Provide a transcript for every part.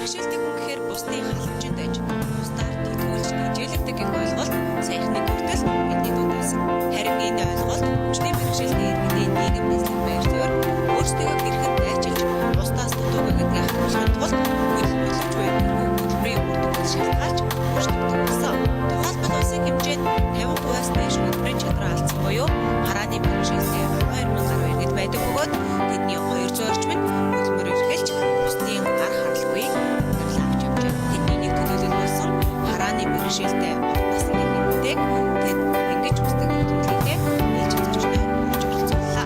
Бэрхшээлтэй хүн гэхээр бусдын халамжинд аж, бусдаар тэтгүүлж хичээлэгдэг гэх ойлголт саяхны хүртэл бидний дунд байсан. Харин энэ ойлголт хүчний бэрхшээлтэй иргэний нийгэм нийслэл байр суурь өөрсдөө хэрхэн байчилж бусдаас дутуу гэдгийг харуулахын тулд хөдөлмөрлөж буй хөдөлмөрийн үр дүнээс шалтгаалж өөрчлөгдөж байсан. Тухайлбал улсын хэмжээнд 50%-аас дээш хөдөлмөрийн чадвар алдсан буюу харааны бэрхшээлтэй 2012 д байдаг бөгөөд тэдний 200 орчим нь хөдөлмөр эрхэлж бусдын гар харалгүй амьдрал авч явжээ. Тэдний нэг төлөөлөл болсон харааны бэрхшээлтэй орон насны хүмүүсийг тэд ингэж хүсдэг хөдөлмөрлөдөө хийж зочноо болж оролцууллаа.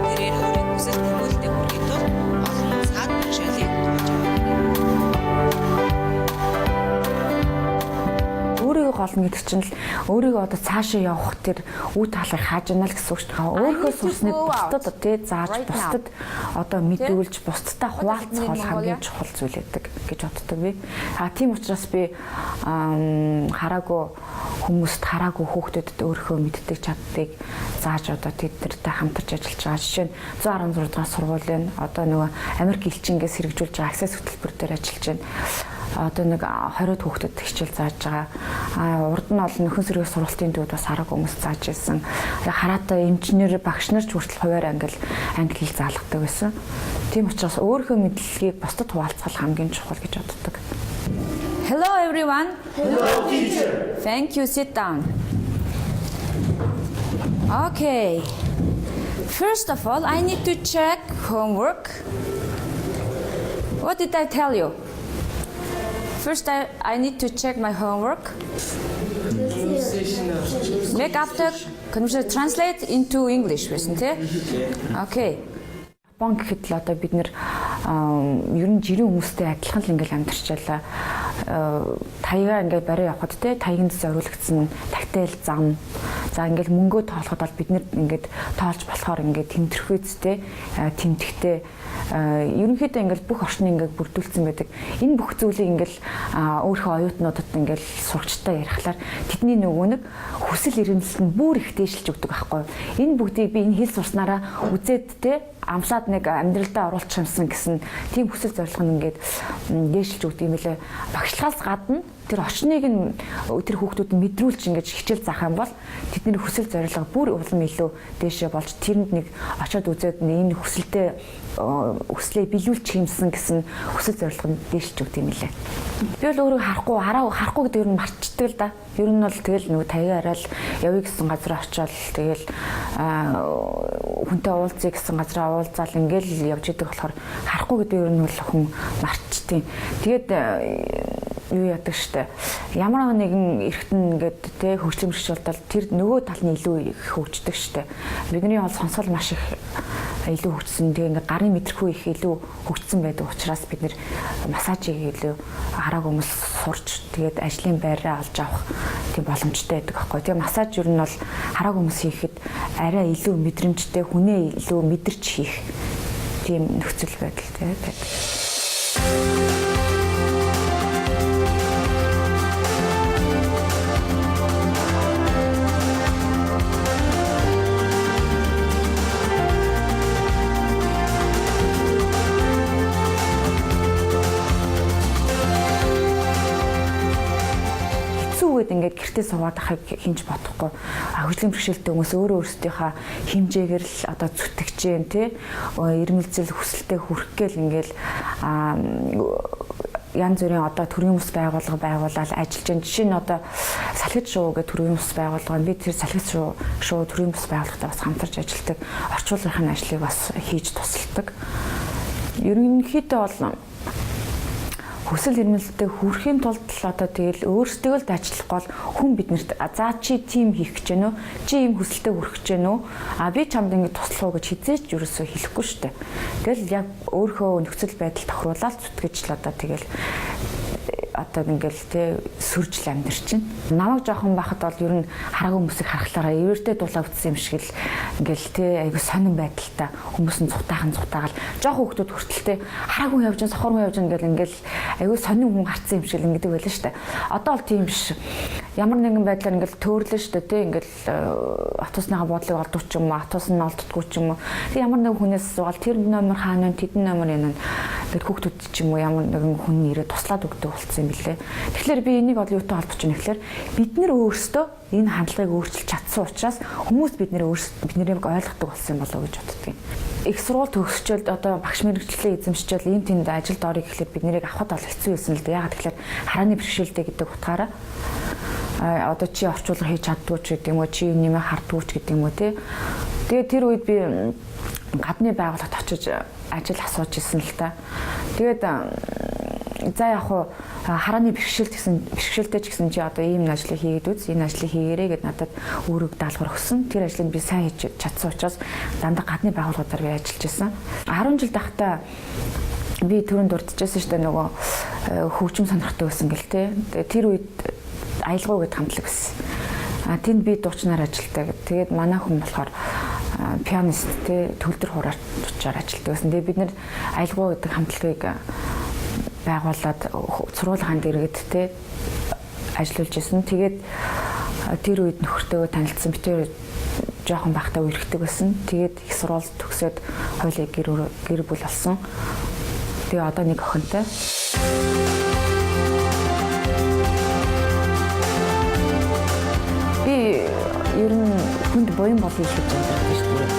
Тэрээр өөрийн хүсэл тэмүүлэлтэд хүрэхэд тулд олон цаад бэрхшээлийг туулж авав. Өөрийгөө голно гэдэг чинь л өөрийгөө одоо цаашаа явах тэр үе талыг хааж яана л гэсэн үг шүү дээ. Өөрийнхөө сурсныг бусдад тий зааж бусдад одоо мэдүүлж бусдтай хуваалцах бол хамгийн чухал зүйл байдаг гэж боддог би. Тийм учраас би хараагүй хүмүүст хараагүй хүүхдэд өөрийнхөө мэддэг чаддыг зааж одоо тэднэртэй хамтарч ажиллаж байгаа. Жишээ нь 116 дугаар сургуулийн одоо нөгөө Америк элчингээс хэрэгжүүлж байгаа access хөтөлбөр дээр ажиллаж байна. Одоо нэг 20-од хүүхдэд хичээл зааж байгаа. Урд нь бол нөхөн сэргийн сургалтын төвд бас хараг хүмүүс зааж ирсэн. Хараатай инженер багш нар ч хүртэл хуваар англи хэл заалгадаг байсан. Тийм учраас өөрийнхөө мэдлэгийг бусдад хуваалцах хамгийн чухал гэж боддог. Hello everyone. Hello teacher. Thank you. Sit down. Okay. First of all, I need to check homework. What did I tell you? First, I need to check my homework. Make after conversation translate into English, isn't it? Okay. Япон гэхэд л одоо бид нэр ер нь жирийн хүмүүстэй адилхан л ингээл амьдарчаалаа. Таяга ингээд барай явахад те таягийн зориулагдсан тагтайл зам. За ингээл мөнгөө тоолоход бол бид нэр ингээд тоолж болохоор ингээд тэмдэрхүйцтэй тэмдэгтэй ерөнхийдөө ингээл бүх орчныг ингээд бүрдүүлсэн байдаг. Энэ бүх зүйлийг ингээл өөрийнхөө оюутнуудад ингээл сурагчтай ярихлаар тэдний нөгөө нэг хүсэл эрмэлзэл нь бүр их дээшилж өгдөг байхгүй юу? Энэ бүгдийг би энэ хэл сурснараа үзээд те амсаад нэг амьдралдаа оруулах юмсан гэсэн тийм хүсэл зорилго нь ингээд дээшилж өгдөг юм лээ. Багшлагаас гадна тэр орчныг нь тэр хүүхдүүд нь мэдрүүлж ингэж хичээл заах юм бол тэдний хүсэл зорилго бүр улам илүү дээшээ болж тэрэнд нэг очиод үзээд энэ хүслээ биелүүлчих юмсан гэсэн хүсэл зорилго нь дээшилж өгдөг юм лээ. Би бол өөрөө харахгүй гэдэг нь марчдаг л да. Ер нь бол тэгэл нөгөө таяа арай л явъя гэсэн газар очиод тэгэл хүнтэй уулзъя гэсэн газараа уулзаал ингээл явж идэг болохоор харахгүй гэдэг ер нь бол хүн марчтیں۔ Тэгээд юу яадаг штэ. Ямар нэгэн эргэтэн ингээд те хөгжлөмөрч болтол тэр нөгөө тал нь илүү их хөгждөг штэ. Бидний бол сонсол маш их илүү хөгжсөн. Тэгээ ингээд гарын мэдрэхүй их илүү хөгжсөн байдаг учраас бид нэр массажийг илүү хараг хүмүүс сурч тэгээд ажлын байраа олж авах тийм боломжтой байдаг аахгүй. Тэгээ массаж ер нь бол хараг хүмүүс хийхэд арай илүү мэдрэмжтэй хүнээ илүү мэдэрч хийх тийм нөхцөл байдалтай байдаг. Ингээд гэртээ суугаад ахыг хинж бодохгүй хөгжлийн бэрхшээлтэй хүмүүс өөрөө өөрсдийнхээ хэмжээгээр л одоо зүтгэж जैन тий ирмэлзэл хүсэлтэд хүрэх гээл ингээл янз бүрийн одоо төрийн ус байгууллага байгуулаад ажиллаж байна. Жишээ нь одоо салхит шоу гэх төрийн ус байгууллага нь бид тэр салхит шоу төрийн ус байгууллагатай бас хамтарч ажилладаг. Орчуулгын ажлыг бас хийж тусалдаг. Ерөнхийдөө бол хүсэл эрмэлзэлтэй хүрэхийн тулд л одоо тэгэл өөрсдөө л дайчлах гол хүн биднэрт за чи тийм хийх гэж байна уу? Чи ийм хүсэлтэд хүрэх гэж байна уу? Би чамд ингэ туслах уу гэж хизээч юусоо хэлэхгүй шүү дээ. Тэгэл яг өөрийнхөө нөхцөл байдал тохируулаад зүтгэж л одоо тэгэл одоо ингээл те сүржил амьдэр чинь. Намайг жоохон байхад бол ер нь хараагүй хүмүүсийг харахлаараа эвэртэй дулаа утсан юм шиг л ингээл те айгу сонирн байдалтай хүмүүс нь цутаагаал жоохон хүмүүс хүртэл те хараагүй явж байгаа сохоргүй явж байгаа ингээл айгу сонирн хүн гарцсан юм шиг л ингэдэг байлаа штэ. Одоо бол тийм биш. Ямар нэгэн байдлаар ингээл төөрлөө штэ те ингээл автобусныхаа буудлыг олдох ч юм уу автобус нь олддоггүй ч юм уу. Тэг ямар нэгэн хүнээс сугаал тэр номер хаана вэ тэдэн номер юм. тэгээд хүүхдүүд ч юм уу ямар нэгэн хүн ирээд туслаад өгдөг болсон юм билээ. Тэгэхээр би энийг бол юутай холбож байна гэхээр бид нар өөрсдөө энэ хандлагыг өөрчилж чадсан учраас хүмүүс биднийг ойлгодог болсон юм болов уу гэж боддог юм. Их сургууль төгсчөөл одоо багш мэргэжлээ эзэмшчихвэл энэ тэнд ажилд орё гэхлээр бид нэрийг авахд бол хэцүү байсан л да. Яагаад тэгэхээр харааны бэрхшээлтэй гэдэг утгаараа одоо чи орчуулга хийж чаддгүй ч гэдэг юм уу, чи нэмээ хардгүй ч гэдэг юм уу те. Тэгээд тэр үед би гадны байгууллагт очиж ажил асууж исэн л та. Тэгээд за яг хуу харааны бэрхшээлтэй ч гэсэн чи одоо ийм ажлыг хийгээд үз, энэ ажлыг хийгээрэй гэд надад өөрөг даалгавар өгсөн. Тэр ажлыг би сайн хийж чадсан учраас дандаа гадны байгууллагуудаар би ажиллаж исэн. 10 жил дахтаа би түрүүнд дурдчихсан шүү дээ, нөгөө хөгжим сонирхтой байсан гэл те. Тэр үед аялгау гэд хамтлаг байсан. Тэнд би дуучнаар ажилладаг. Тэгээд манай хүн болохоор пианист те, төлдөр хураачаар ажилладаг байсан. Тэгээд бид нэр аялгау гэдэг хамтлагыг байгуулад сургуулийн дэргэд те ажиллаж исэн. Тэгээд тэр үед нөхөртөөгөө танилцсан. Би тэр жоохон бахтаа үерхдэг байсан. Тэгээд их сургууль төгсөөд хоёулаа гэр бүл болсон. Тэгээ одоо нэг охинтой. Би ер нь хүнд буян болъё гэж боддог шүү дээ.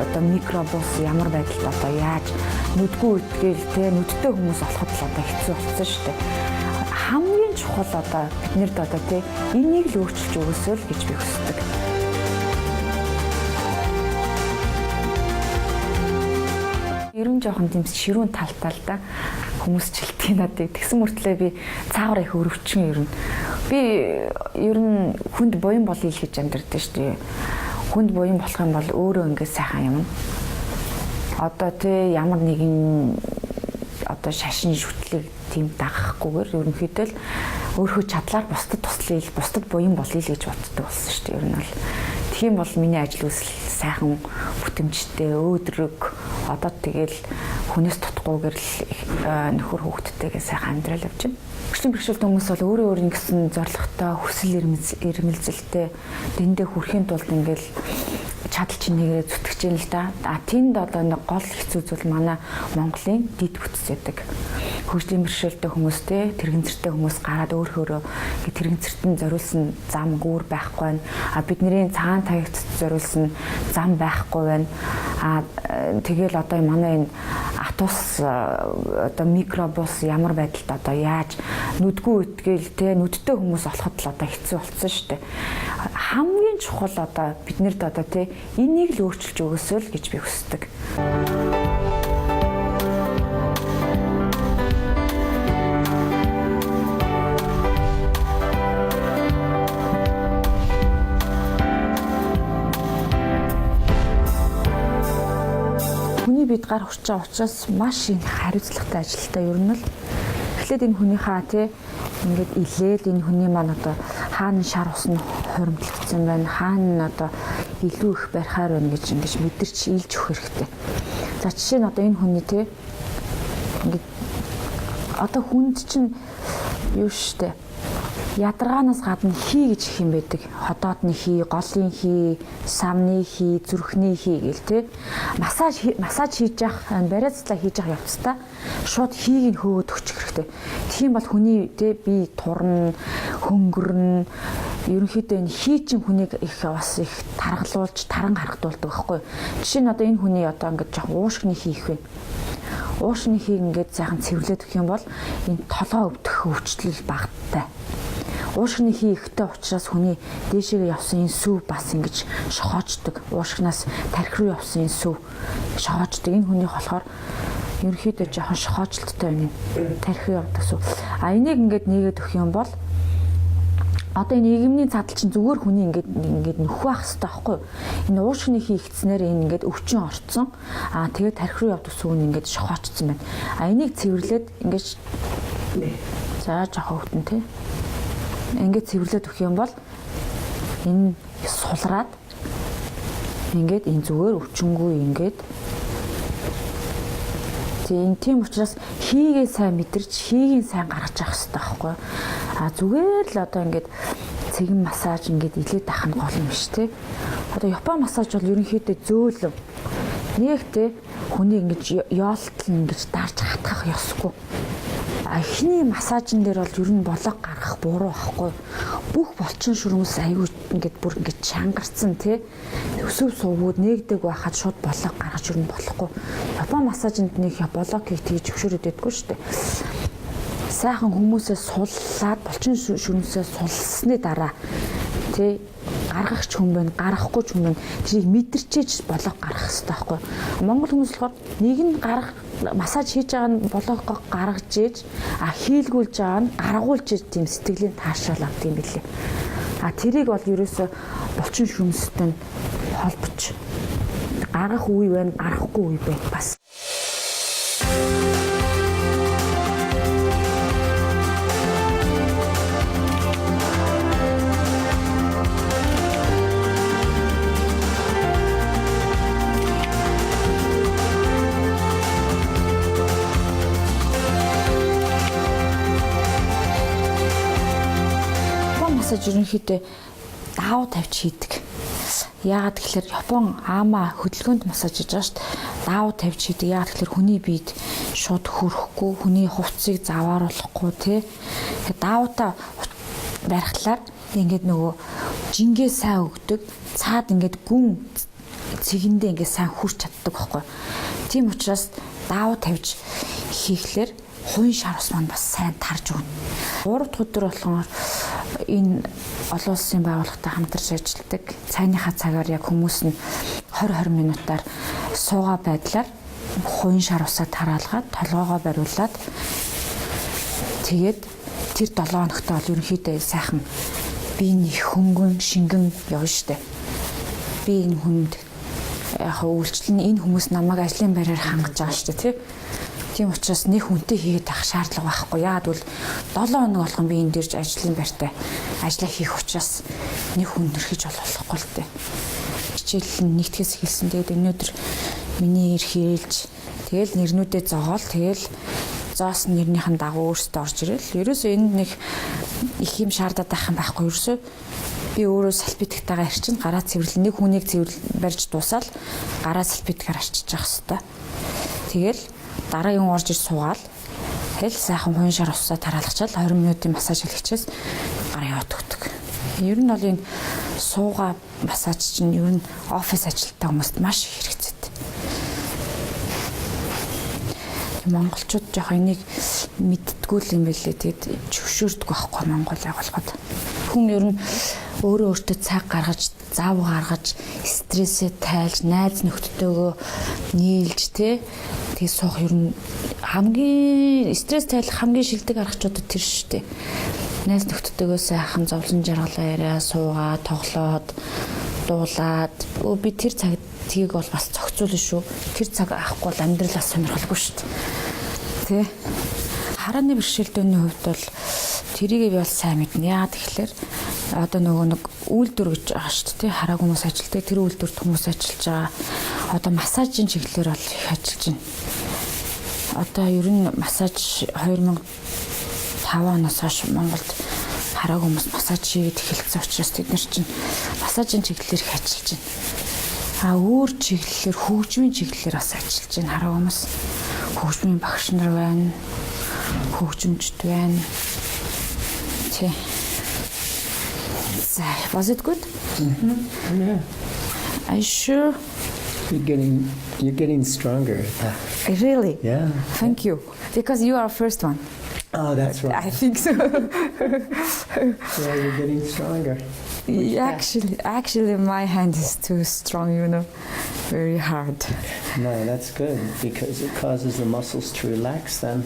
Одоо микробус ямар байдалд одоо яаж нүдгүй үтгээл те нүдтэй хүмүүс олоход л одоо хэцүү болсон шүү дээ. Хамгийн чухал одоо биднэрд одоо те энийг л өөрчилж өгөөсөө л гэж би хүсдэг. Ер нь жоохон тийм ширүүн талтай л да хүмүүс жилтгий надыг тэгсэн мөртлөө би цаагаар их өрөвчин ер нь. Би ер нь хүнд буян болъё л гэж амьдэрдэг шүү дээ. Хүнд буян болох юм бол өөрөө ингээд сайхан юм. Одоо тий ямар нэгэн одоо шашин шүтлэг тийм дагахгүйгээр ерөнхийдөө л өөрөө чадлаар бусдад туслая, бусдад буян болъё л гэж боддог болсон шүү дээ. Ер нь бол тийм бол миний ажил үйлс сайхан бүтэмжтэй, өөдрөг одоо тэгэл хүнээс тутахгүйгээр л нөхөр хүүхдтэйгээ сайхан амьдрал явж байна. Хөгжлийн бэрхшээлтэй хүмүүс бол өөрөө ингэсэн зорилготой, хүсэл эрмэлзэлтэй дэндээ хүрэхийн тулд ингээл чадал чинээгээ зүтгэж юм л да. Тэнд одоо нэг гол хэцүү зүйл манай Монголын дид бүтц байдаг. Хөгжлийн бэрхшээлтэй хүмүүстэй тэрэгцэртэй хүмүүс гараад өөрөөрөө тэрэгцэртэн зориулсан зам гүүр байхгүй байна. Бидний цагаан таягт зориулсан зам байхгүй байна. Тэгэл одоо манай энэ автобус одоо микробус ямар байдалд одоо яаж нүдгүй үтгээл те нүдтэй хүмүүс олоход л одоо хэцүү болсон шүү дээ. Хамгийн чухал одоо биднэрд одоо те энийг л өөрчилж өгөөсөө л гэж би хүсдэг. Хүний бид гар хүрч байгаа учраас маш их хариуцлагатай ажилтаа ер нь л эхлээд энэ хүнийхээ тий ингээд илээл энэ хүний маань одоо хаана шар ус нь хуримтлагдсан байна, хаана одоо илүү их барихаар байна гэж ингэж мэдэрч илж өгөх хэрэгтэй. За жишээ нь одоо энэ хүний тий ингээд одоо хүнд чинь юу штэ ядаргаанаас гадна хий гэж их юм байдаг. Ходоодны хий, голын хий, самны хий, зүрхний хий гэл те. Массаж хийж явах, бариацлаа хийж явах явцдаа шууд хийг нь хөөд өгчих хэрэгтэй. Тийм бол хүний те бие турна, хөнгөрнө. Ерөнхийдөө энэ хий чинь хүнийг их бас их таргалуулж, таран харагдуулдаг байхгүй. Жишээ нь одоо энэ хүний одоо ингээд жоох уушгины хий их байна. Уушгины хийг ингээд сайхан цэвэрлээд өгөх юм бол энэ толгоо өвдөх өвчлөл багттай. Уушгины хий ихтэй учраас хүний дээшээ явсан энэ сүв бас ингэж шохоочдөг. Уушгнаас тархи руу явсан энэ сүв шохоочдөг. Энэ хүний болохоор ерөнхийдөө жоохон шохоочлолттой байна. Тархи явдаг сүв. Энийг ингээд нээгээд өгөх юм бол одоо энэ нийгмийн задал чинь зүгээр хүний ингээд нөхөх байх хэрэгтэй байхгүй юу? Энэ уушгины хий ихтснээр энэ ингээд өвчин орцсон. Тэгээд тархи руу явдаг сүв нь ингээд шохоочсон байна. Энийг цэвэрлээд ингээд за жоохон хөвтөн тий. Ингээд цэвэрлээд өгөх юм бол энэ сулраад ингээд энэ зүгээр өвчнгүй ингээд тийм учраас хийгээ сайн мэдэрч хийгийн сайн гаргаж авах хэрэгтэй байхгүй. Зүгээр л одоо ингээд цэгэн массаж ингээд илээд авах нь гол юм биш те. Одоо Япон массаж бол ерөнхийдөө зөөлөв Нэгтэй хүнийг ингэж яалтал ингэж дарж хатгах ёсгүй. Эхний массажн дээр бол ер нь болог гаргах буруу байхгүй. Бүх булчин шүрмэс аюу ингээд бүр ингээд чангарцсан тий. Өсөв сувгууд нэгдэг байхад шууд болог гаргаж ер нь болохгүй. Япон массажинд нэг бологийг тэгж зөвшөөрөд байдгүй шүү дээ. Сайхан хүмүүсээ суллаад булчин шүрмэсээ сулсны дараа тий гаргах ч хүн байна, гаргахгүй ч хүн байна. Тэрийг мэдэрчээж болог гаргах хэрэгтэй байхгүй. Монгол хүмүүс болохоор нэг нь гарах массаж хийж байгаа нь болгоо гаргаж ээж хийлгүүлж байгаа нь гаргуулж ээж тийм сэтгэлийн таашаал авд юм билээ. Тэрийг бол ерөөсө булчин шүмстэй холбож гаргах үе байна, гаргахгүй үе байна бас. Массаж ерөнхийдөө давуу тавьж хийдэг. Яагаад тэгэхээр Япон аама хөдөлгөөнд массаж хийж байгаа шүү дээ. Давуу тавьж хийдэг. Яагаад тэгэхээр хүний биед шууд хөрөхгүй, хүний хувцсыг завааруулахгүй тий. Тэгээд давуутай барихлаар ингээд нөгөө жингээ сайн өгдөг. Цаад ингээд гүн цэгэндээ ингээд сайн хүрч чаддаг байхгүй. Тийм учраас давуу тавьж хийхлээр хувийн шар ус маань бас сайн тарж өгнө. 3 дахь өдөр болохоор энэ олон улсын байгууллагатай хамтарч ажилладаг. Цайныхаа цагаар яг хүмүүс нь 20 минутаар суугаа байдлаар хувийн шар усаа тараалгаад толгоогоо бариулаад тэгээд тэр 7 хоногт бол ерөнхийдөө сайхан биений хөнгөн шингэн явна штэ. Би энэ хүнд яг үйлчлэн энэ хүмүүс намайг ажлын байраар хангаж байгаа штэ тий. Тийм учраас нэг хүнтэй хийгээд авах шаардлага байхгүй. Яагаад бол 7 хоног болгон би энэ дэрж ажлын байртай ажиллаа хийх учраас нэг хүн нэрхэж болохгүй л дээ. Хичээл нь нэгтгэс хэлсэн. Тэгээд өнөөдөр миний ирэх хэлж тэгэл нэрнүүдээ зоогоол тэгэл зоосон нэрнийхэн дагуу өөрсдөө орж ирэл. Ерөөсөө энд нэг их юм шаардаад байх юм байхгүй. Ерөөсөө би өөрөө салфетктайгаа ирчин гараа цэвэрлэн нэг хүнийг барьж дуусаад гараа салфеткаар арчиж явах хэрэгтэй. Тэгэл дараагийн орж ир суугаал хэл сайхан хувийн шар усаа тараалгачаал 20 минутын массаж хийлгэчээс гар яваад өгдөг. Ер нь бол энэ сууга массаж чинь ер нь офис ажилттай хүмүүст маш их хэрэгцээтэй. Монголчууд жоох энийг мэддэггүй юм билээ. Тэгэд зөвшөөрдөг байхгүй Монгол байгууллагууд. Хүн ер нь өөртөө цаг гаргаж, зав гаргаж, стрессээ тайлж, найз нөхдөдөө нийлж тий тэгээ суух ер нь хамгийн стресс тайлах хамгийн шилдэг аргачуудад тэр шүү дээ. Найз нөхдөдөө сайхан зовлон жаргалаа яриа, суугаад, тоглоод, дуулаад би тэр цаг тгийг бол бас зохицуулна шүү. Тэр цаг авахгүй бол амьдралаа сонирхолгүй шүү дээ. Тэ харааны бэрхшээлтөний хувьд бол тэрийг би бол сайн мэднэ. Яагаад тэгэхээр одоо нөгөө нэг үйлдвэр гэж байгаа шүү дээ. Хараа хүмүүс ажилтдаг тэр үйлдвэрт хүмүүс ажиллаж байгаа. Одоо массажийн чиглэлээр бол их ажиллаж байна. Одоо ер нь массаж 2005 оноос хойш Монголд хараа хүмүүс массаж хийгээд эхэлсэн учраас тэд нар чинь массажийн чиглэлээр их ажиллаж байна. Өөр чиглэлээр хөгжмийн чиглэлээр бас ажиллаж байна хараа хүмүүс. Хөгжмийн багш нар байна. Хөгжимчд байна. Тэ. Was it good? Mm-hmm. Yeah. Are you sure? You're getting stronger. Really? Yeah. Thank you. Because you are first one. Oh, that's right. I think so. Yeah, you're getting stronger. Actually, my hand is too strong, you know, very hard. No, that's good because it causes the muscles to relax then.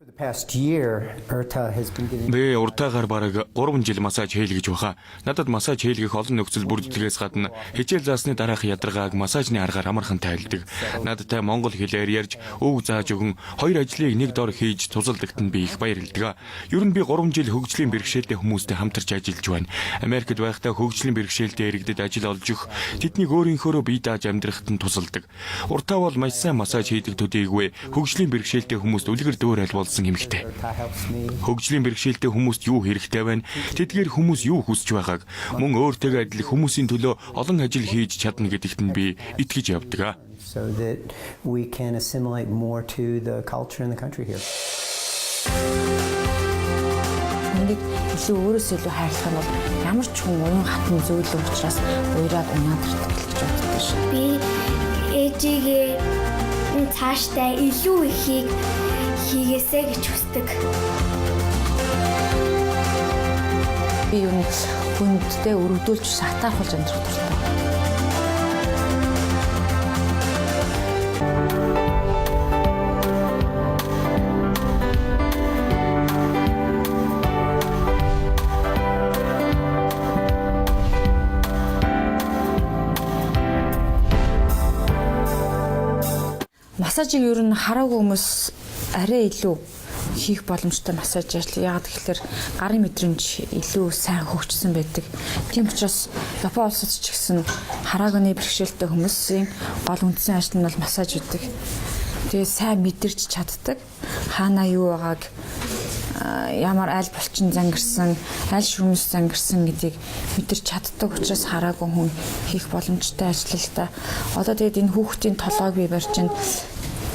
For the past year, Urta has been getting... Би уртаагаар бараг 3 жил массаж хийлгэж байхаа. Надад массаж хийлгэх олон нөхцөл бүрдэлээс гадна хичээл заасны дараах ядаргааг массажны аргаар амархан тайлдаг. Надтай монгол хэлээр ярьж үг зааж өгөн хоёр ажлыг нэг дор хийж тусалдагт нь би их баярлдаг. Ер нь би 3 жил хөгжлийн бэрхшээлтэй хүмүүстэй хамтарч ажиллаж байна. Америкт байхдаа хөгжлийн бэрхшээлтэй иргэдэд ажил олж өгөх, тэднийг өөрийнхөөрөө бие дааж амьдрахад нь тусалдаг. Уртаа бол маш сайн массаж хийдэг төдийгүй хөгжлийн бэрхшээлтэй хүмүүст үлгэр дөөр аль болсон эмэгтэй. That helps me. Хөгжлийн бэрхшээлтэй хүмүүст юу хэрэгтэй байна? Тэдгээр хүмүүс юу хүсэж байгааг мөн өөртөөгөө адил хүмүүсийн төлөө олон ажил хийж чадна гэдэгт нь би итгэж явдаг. So that we can assimilate more to the culture in the country here. Энийг илүү өөрөөсөө илүү хайрлах нь бол ямар ч хүн уян хатан зүйл учраас уураад унаадардаг гэж боддог шээ. Би ээжигээ цаашдаа илүү ихийг хийгээсэй гэж хүсдэг. Би юу нэг хүндтэй өргөдүүлж сатаархуулж амьдрах дуртай. Массажийг ер нь хараагүй хүмүүс арай илүү хийх боломжтой массаж ажил. Яагаад гэвэл гарын мэдрэмж илүү сайн хөгжсөн байдаг. Тийм учраас Япон улсад ч гэсэн хараагны бэрхшээлтэй хүмүүсийн гол үндсэн ажил нь бол массаж гэдэг. Тэгээ сайн мэдэрч чаддаг. Хаана юу байгааг ямар аль булчин зангирсан, аль шүмс зангирсан гэдгийг мэдэрч чаддаг учраас хараагүй хүн хийх боломжтой ажил л да. Одоо тэгээд энэ хүүхдийн толгойг би барьж байна.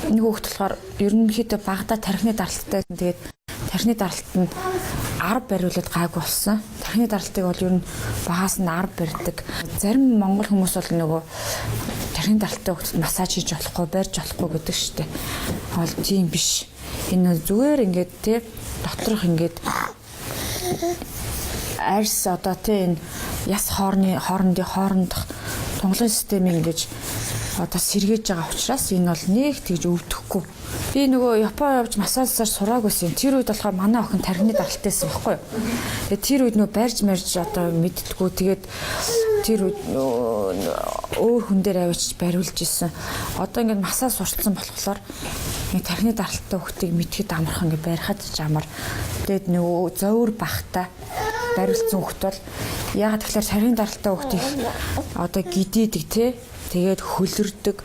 Энэ хүүхд болохоор ерөнхийдөө багада тархины даралттай. Тэгээд тархины даралт нь 10 бариулаад гайгүй болсон. Тархины даралтыг бол ер нь багаас нь 10 барьдаг. Зарим монгол хүмүүс бол нөгөө тархины даралттай хүүхдэд массаж хийж болохгүй, барьж болохгүй гэдэг шүү дээ. Бол тийм биш. Энэ зүгээр ингээд тий доторх ингээд арьс одоо тий энэ яс хоорондох тунгалын системийг ингэж одоо сэргээж байгаа учраас энэ бол нэг тэгж өвдөхгүй. Би нөгөө Япон явж массажаар сураагүйсэн. Тэр үед болохоор манай охин тархины даралтайсэн байхгүй юу. Тэгээ тэр үед нөгөө барьж марж одоо мэдтгүү. Тэгээд тэр үед өөр хүн дээр авчиж бариулж исэн. Одоо ингээд массаж сурцсан болохоор нэг тархины даралттай хүүхдийг мэдхэд амархан ингээд барихад ч амар. Тэгээд нөгөө зовөр бахтай бариулсан хүүхд бол яагаад тэгэхээр тархины даралттай хүүхдийг одоо гидээдэг тий. Тэгээд хөлөрдөг.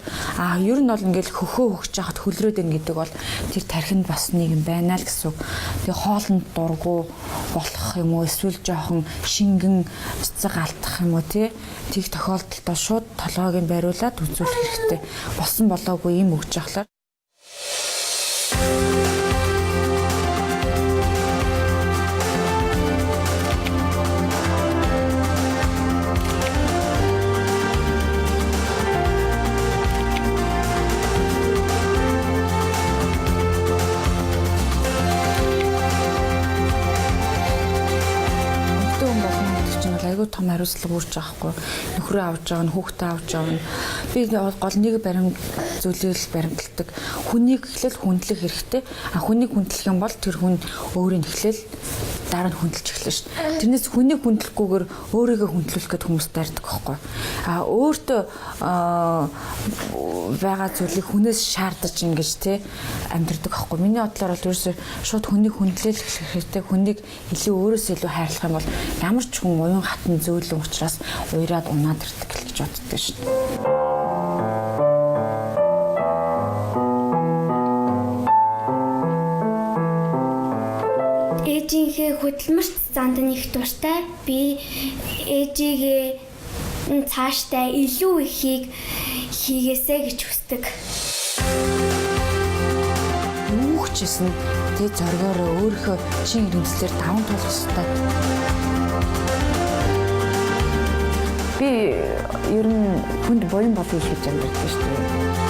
Ер нь бол ингээл хөхөө хөгж яхад хөлрөөд ийн гэдэг бол тэр тархинд бас нэг юм байна л гэсэн. Тэгээ хоолнд дургу болох юм уу эсвэл жоохон шингэн цэцэг алдах юм уу тий. Тэг тохиолдолд шууд толгойг нь бариулаад үзүүлэх хэрэгтэй. Босон болоогүй юм өгч яхлаар том хариуцлага үүрч байгаа хгүй нөхрөө авч байгаа нь хүүхдээ авч байгаа нь би гол нэг зүйлэл баримталдаг хүнийг эхлэл хүндлэх хэрэгтэй хүнийг хүндлэх юм бол тэр хүн өөрийг эхлэл дараа нь хүндэлж эхэлнэ шүү дээ тэрнээс хүнийг хүндлэхгүйгээр өөрийгөө хүндлүүлэх гэдэг хүмүүс дайрдаг байхгүй өөртөө байгаа зүйлийг хүнээс шаардаж ингэж те амьдрдаг байхгүй миний бодлоор бол ерөөсөө шууд хүнийг хүндлэх хэрэгтэй хүнийг илүү өөрөөсөө илүү хайрлах юм бол ямар ч хүн уян хатан зөөлөн учраас уураад унаадардаг гэж боддог шүү дээ. Ээжийнхээ хөдөлмөрт занд нэг дуртай. Би ээжигээ цаашдаа илүү ихийг хийгээсэй гэж хүсдэг. Юу хчээсэн тэ зоргоороо өөрийнхөө чин ирэмслэр даван туулах хэрэгтэй. Би ер нь хүнд буян болыг хийж амьддаг шүү дээ.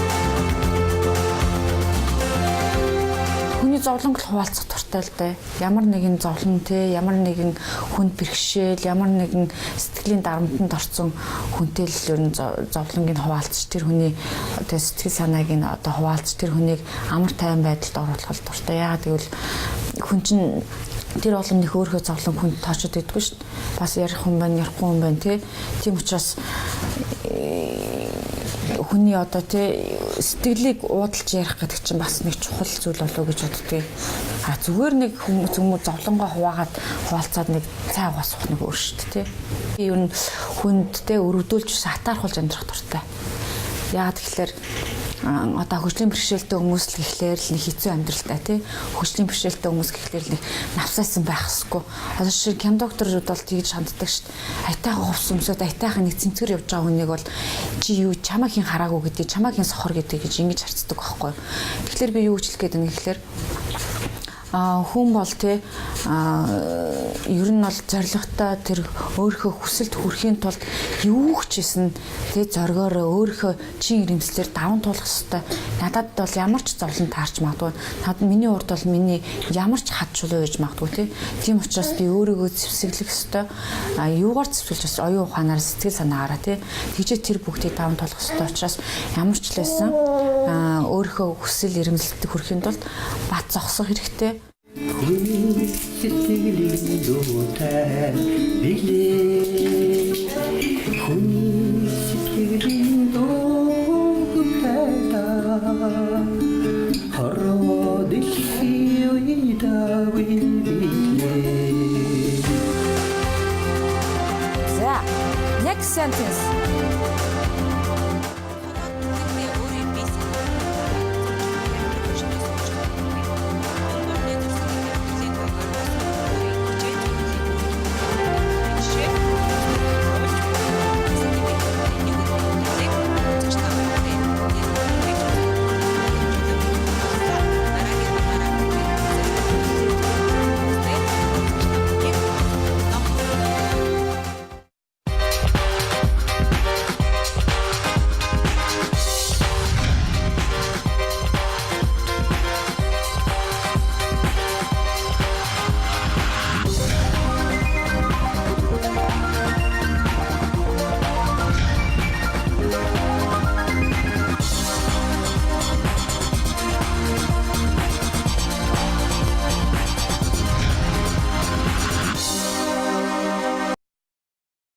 Хүний зовлонгол хуваалцах дуртай л дээ. Ямар нэгэн зовлон те, ямар нэгэн хүнд бэрхшээл, ямар нэгэн сэтгэлийн дарамтанд орсон хүнтэй л ер нь зовлонгийг хуваалцж тэр хүний одоо сэтгэл санааг нь одоо хуваалцж тэр хүнийг амар тайван байдалд оруулах дуртай. Яагаад гэвэл хүн чинь тэр олон их өөрхөө зовлон хүнд тоочод байдгүй шүү дээ. Бас ярих хүн байна, ярихгүй хүн байна тий. Тийм учраас хүний одоо тий сэтгэлийг уудалж ярих гэдэг чинь бас нэг чухал зүйл болов гэж боддгийг. Зүгээр нэг хүмүүс зовлонгоо хуваагаад хуваалцаад нэг цай угаасах нэг өөр шүү дээ тий. Би ер нь хүндтэй өргөдүүлж сатаархуулж амьдрах дуртай. Яагаад гэхээр одоо хөгжлийн бэрхшээлтэй хүмүүс л гэхлээр л нэг хэцүү амьдралтай тий. Хөгжлийн бэрхшээлтэй хүмүүс гэхлээр л нэг навсаасан байх хэсгүй. Одоо жишээ нь доктор бол тэгж ханддаг шүү дээ. Айтайхан хувс өмсөд айтайхан нэг цэнцгэр явж байгаа хүнийг бол чи юу чамайг хин хараагүй гэдэг, чамайг хин сохор гэдэг гэж ингэж харцдаг байхгүй. Тэгэхээр би юу хэлэх гээд байна гэхлээр хүн бол те ер нь бол зоригтой тэр өөрийнхөө хүсэлд хүрэхийн тулд юу ч хийсэн те зоргоороо өөрийнхөө чин ирэмслэр даван туулах хэрэгтэй. Надад бол ямар ч зовлон таарч магадгүй. Надад миний урд бол миний ямар ч хад чулуу байж магадгүй те. Тийм учраас би өөрийгөө зэвсэглэх хэрэгтэй. Юугаар зэвсэглэж бас оюун ухаанаар сэтгэл санаагаараа те. Тэгжээ тэр бүгдийг даван туулах хэрэгтэй учраас ямар ч л байсан өөрийнхөө хүсэл ирэмслэлд хүрэхийн тулд бат зогсох хэрэгтэй. Сэтгэлийн дуутай биглээ сэтгэлийн дуутай хараад ихийдаа биглээ. За, next sentence.